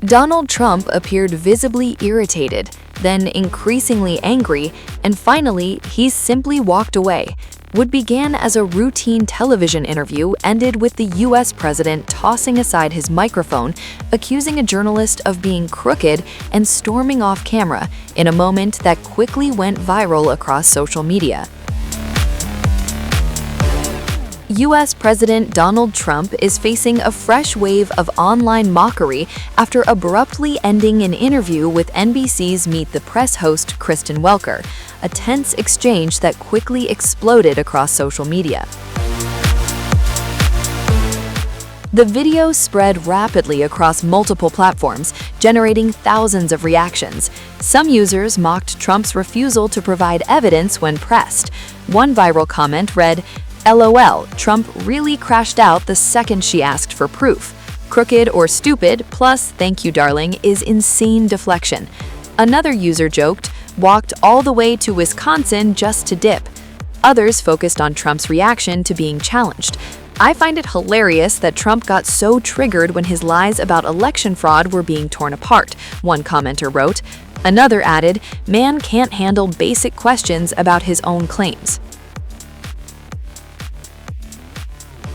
Donald Trump appeared visibly irritated, then increasingly angry, and finally, he simply walked away. What began as a routine television interview ended with the US president tossing aside his microphone, accusing a journalist of being crooked, and storming off camera in a moment that quickly went viral across social media. US President Donald Trump is facing a fresh wave of online mockery after abruptly ending an interview with NBC's Meet the Press host Kristen Welker, a tense exchange that quickly exploded across social media. The video spread rapidly across multiple platforms, generating thousands of reactions. Some users mocked Trump's refusal to provide evidence when pressed. One viral comment read, "LOL, Trump really crashed out the second she asked for proof. Crooked or stupid, plus thank you darling, is insane deflection." Another user joked, "Walked all the way to Wisconsin just to dip." Others focused on Trump's reaction to being challenged. "I find it hilarious that Trump got so triggered when his lies about election fraud were being torn apart," one commenter wrote. Another added, "Man can't handle basic questions about his own claims."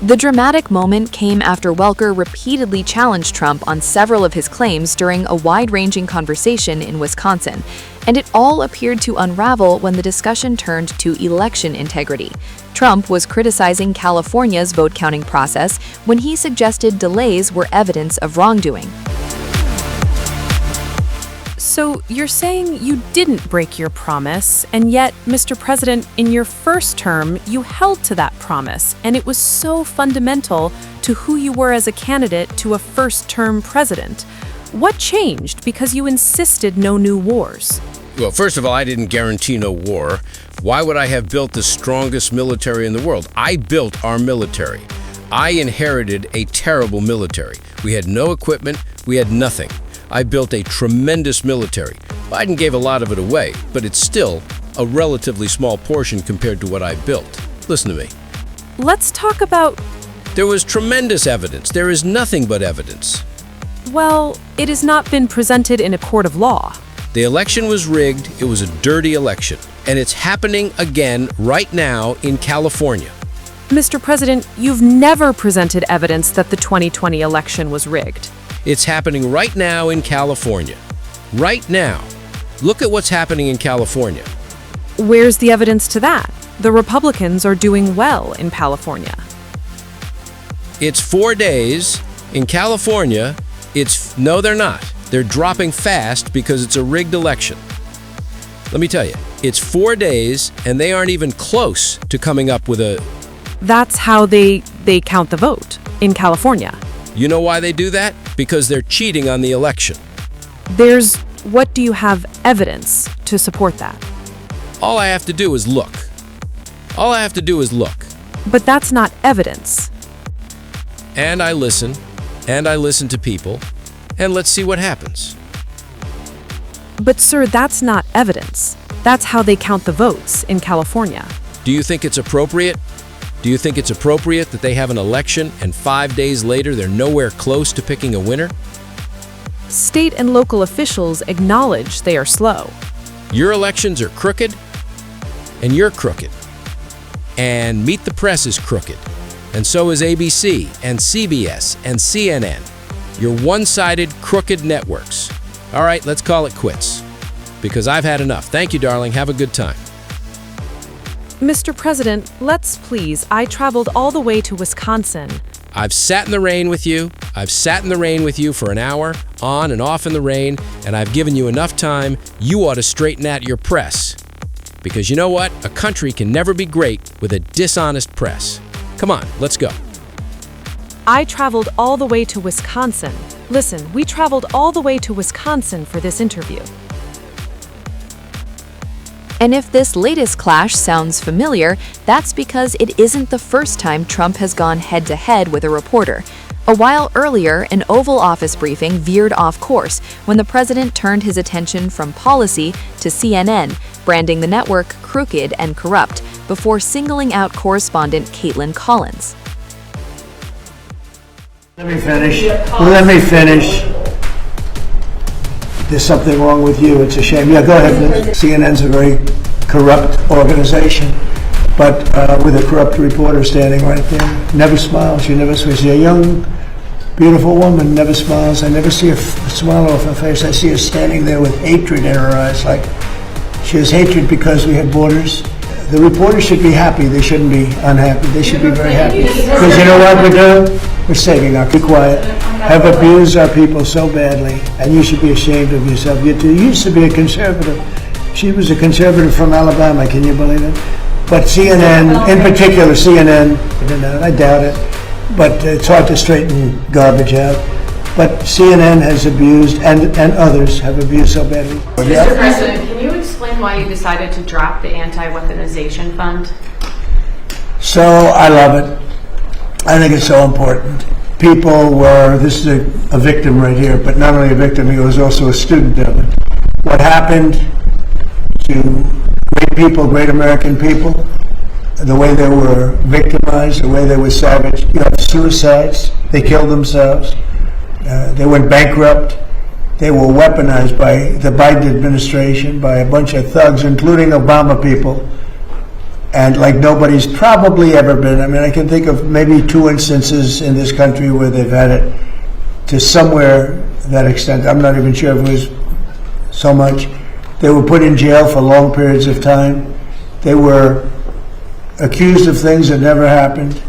The dramatic moment came after Welker repeatedly challenged Trump on several of his claims during a wide-ranging conversation in Wisconsin, and it all appeared to unravel when the discussion turned to election integrity. Trump was criticizing California's vote-counting process when he suggested delays were evidence of wrongdoing. So you're saying you didn't break your promise, and yet, Mr. President, in your first term, you held to that promise, and it was so fundamental to who you were as a candidate to a first-term president. What changed because you insisted no new wars? Well, first of all, I didn't guarantee no war. Why would I have built the strongest military in the world? I built our military. I inherited a terrible military. We had no equipment, we had nothing. I built a tremendous military. Biden gave a lot of it away, but it's still a relatively small portion compared to what I built. Listen to me. Let's talk about... There was tremendous evidence. There is nothing but evidence. Well, it has not been presented in a court of law. The election was rigged. It was a dirty election. And it's happening again right now in California. Mr. President, you've never presented evidence that the 2020 election was rigged. It's happening right now in California. Right now. Look at what's happening in California. Where's the evidence to that? The Republicans are doing well in California. It's 4 days. In California, no, they're not. They're dropping fast because it's a rigged election. Let me tell you, it's 4 days and they aren't even close to coming up with a... That's how they count the vote in California. You know why they do that? Because they're cheating on the election. What do you have evidence to support that? All I have to do is look. All I have to do is look. But that's not evidence. And I listen to people, and let's see what happens. But sir, that's not evidence. That's how they count the votes in California. Do you think it's appropriate? Do you think it's appropriate that they have an election and 5 days later they're nowhere close to picking a winner? State and local officials acknowledge they are slow. Your elections are crooked, and you're crooked. And Meet the Press is crooked. And so is ABC and CBS and CNN. You're one-sided, crooked networks. All right, let's call it quits. Because I've had enough. Thank you, darling. Have a good time. Mr. President, let's please. I traveled all the way to Wisconsin. I've sat in the rain with you. I've sat in the rain with you for an hour, on and off in the rain, and I've given you enough time. You ought to straighten out your press. Because you know what? A country can never be great with a dishonest press. Come on, let's go. I traveled all the way to Wisconsin. Listen, we traveled all the way to Wisconsin for this interview. And if this latest clash sounds familiar, that's because it isn't the first time Trump has gone head-to-head with a reporter. A while earlier, an Oval Office briefing veered off course when the president turned his attention from policy to CNN, branding the network crooked and corrupt, before singling out correspondent Caitlin Collins. Let me finish. there's something wrong with you. It's a shame. Yeah, go ahead. CNN's a very corrupt organization, but with a corrupt reporter standing right there. Never smiles. You never smiles. She's a young, beautiful woman, never smiles. I never see a smile off her face. I see her standing there with hatred in her eyes, like she has hatred because we have borders. The reporters should be happy. They shouldn't be unhappy. They should be very happy. Because you know what we're doing? We're saving our, be quiet, have abused our people so badly, and you should be ashamed of yourself. You used to be a conservative. She was a conservative from Alabama, can you believe it? But CNN, in particular CNN, I doubt it, but it's hard to straighten garbage out. But CNN has abused, and others have abused so badly. Mr. President, can you explain why you decided to drop the anti-weaponization fund? So I love it. I think it's so important. People were, this is a victim right here, but not only a victim, he was also a student of it. What happened to great people, great American people, the way they were victimized, the way they were savaged. You have suicides, they killed themselves, they went bankrupt, they were weaponized by the Biden administration, by a bunch of thugs, including Obama people, and like nobody's probably ever been. I mean, I can think of maybe 2 instances in this country where they've had it to somewhere that extent. I'm not even sure if it was so much. They were put in jail for long periods of time. They were accused of things that never happened.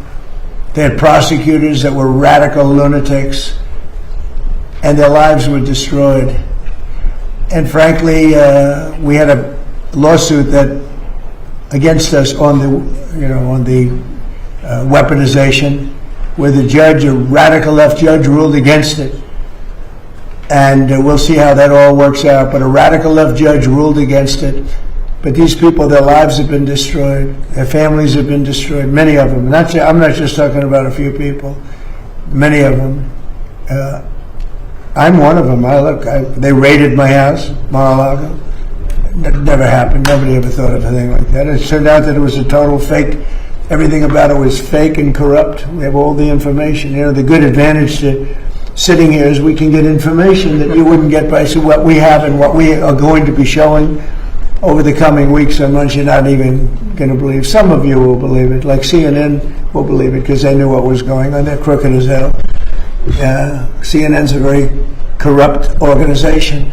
They had prosecutors that were radical lunatics, and their lives were destroyed. And frankly, we had a lawsuit that against us on the weaponization, where the judge, a radical left judge, ruled against it. And we'll see how that all works out. But a radical left judge ruled against it. But these people, their lives have been destroyed. Their families have been destroyed. Many of them. I'm not just talking about a few people. Many of them. I'm one of them. They raided my house, Mar-a-Lago. That never happened. Nobody ever thought of a thing like that. It turned out that it was a total fake. Everything about it was fake and corrupt. We have all the information. You know, the good advantage to sitting here is we can get information that you wouldn't get by what we have and what we are going to be showing over the coming weeks or months. You're not even going to believe. Some of you will believe it, like CNN will believe it because they knew what was going on. They're crooked as hell. CNN's a very corrupt organization,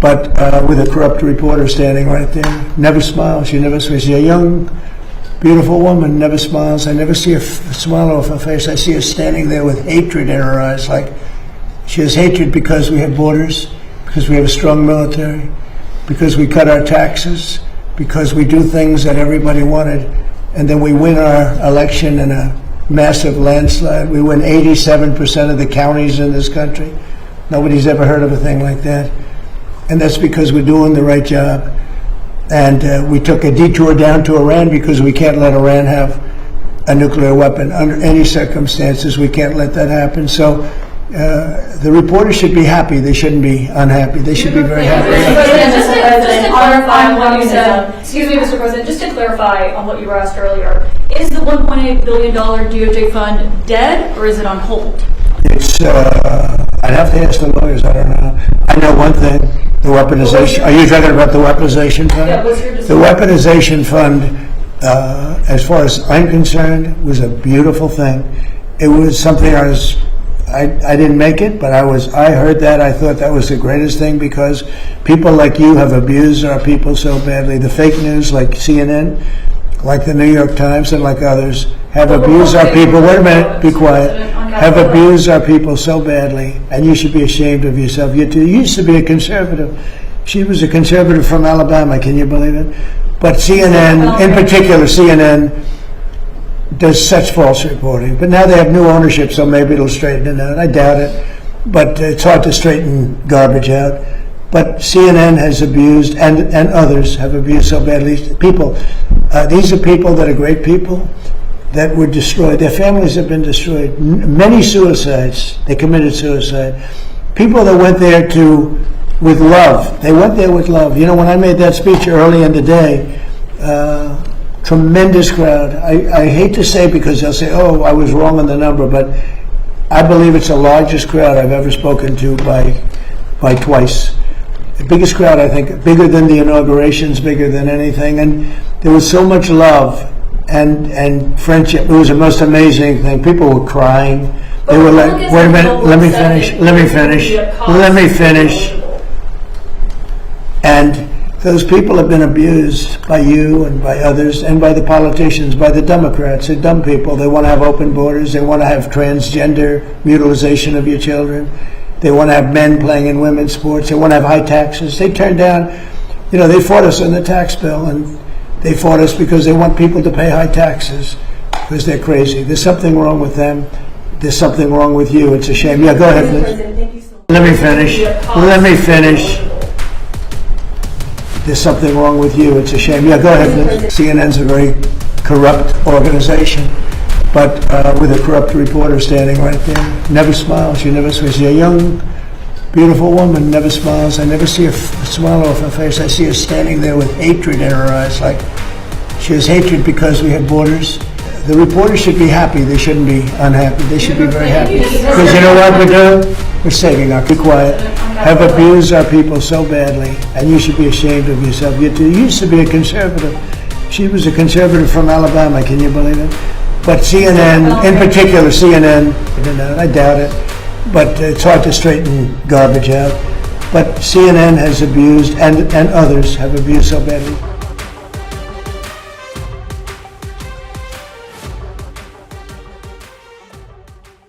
but with a corrupt reporter standing right there. Never smiles. She never smiles. She's a young, beautiful woman, never smiles. I never see a smile off her face. I see her standing there with hatred in her eyes, like she has hatred because we have borders, because we have a strong military, because we cut our taxes, because we do things that everybody wanted, and then we win our election in a massive landslide. We win 87% of the counties in this country. Nobody's ever heard of a thing like that. And that's because we're doing the right job. And we took a detour down to Iran because we can't let Iran have a nuclear weapon under any circumstances. We can't let that happen. So the reporters should be happy. They shouldn't be unhappy. They should be very happy. Just to clarify on what you said, excuse me, Mr. President, just to clarify on what you were asked earlier, is the $1.8 billion DOJ fund dead or is it on hold? It's, I'd have to ask the lawyers, I don't know. I know one thing, the weaponization, are you talking about the weaponization fund? Yeah, what's your decision? The weaponization fund, as far as I'm concerned, was a beautiful thing. It was something I didn't make it, but I heard that, I thought that was the greatest thing because people like you have abused our people so badly. The fake news like CNN, like the New York Times and like others, have abused our people. Wait a minute, be quiet. Have abused our people so badly, and you should be ashamed of yourself. You used to be a conservative. She was a conservative from Alabama, can you believe it? But CNN, in particular, CNN does such false reporting. But now they have new ownership, so maybe it'll straighten it out. I doubt it, but it's hard to straighten garbage out. But CNN has abused, and others have abused so badly. People, these are people that are great people that were destroyed. Their families have been destroyed. Many suicides. They committed suicide. People that went there with love. They went there with love. You know, when I made that speech early in the day, tremendous crowd. I hate to say because they'll say, oh, I was wrong on the number, but I believe it's the largest crowd I've ever spoken to by twice. the biggest crowd, I think, bigger than the inaugurations, bigger than anything. And there was so much love and friendship. It was the most amazing thing. People were crying. They were like, wait a minute, let me finish. And those people have been abused by you and by others and by the politicians, by the Democrats. They're dumb people. They want to have open borders. They want to have transgender mutilization of your children. They want to have men playing in women's sports. They want to have high taxes. They turned down, they fought us on the tax bill, and they fought us because they want people to pay high taxes because they're crazy. There's something wrong with them. There's something wrong with you. It's a shame. Yeah, go ahead, please. Let me finish. There's something wrong with you. It's a shame. Yeah, go ahead, please. CNN's a very corrupt organization, but with a corrupt reporter standing right there. Never smiles. She never smiles. She's a young, beautiful woman, never smiles. I never see a smile off her face. I see her standing there with hatred in her eyes, like she has hatred because we have borders. The reporters should be happy. They shouldn't be unhappy. They should be very happy. Because you know what we're doing? We're saving our people. Be quiet. Have abused our people so badly, and you should be ashamed of yourself. You used to be a conservative. She was a conservative from Alabama. Can you believe it? But CNN, in particular, I doubt it. But it's hard to straighten garbage out. But CNN has abused, and others have abused so badly.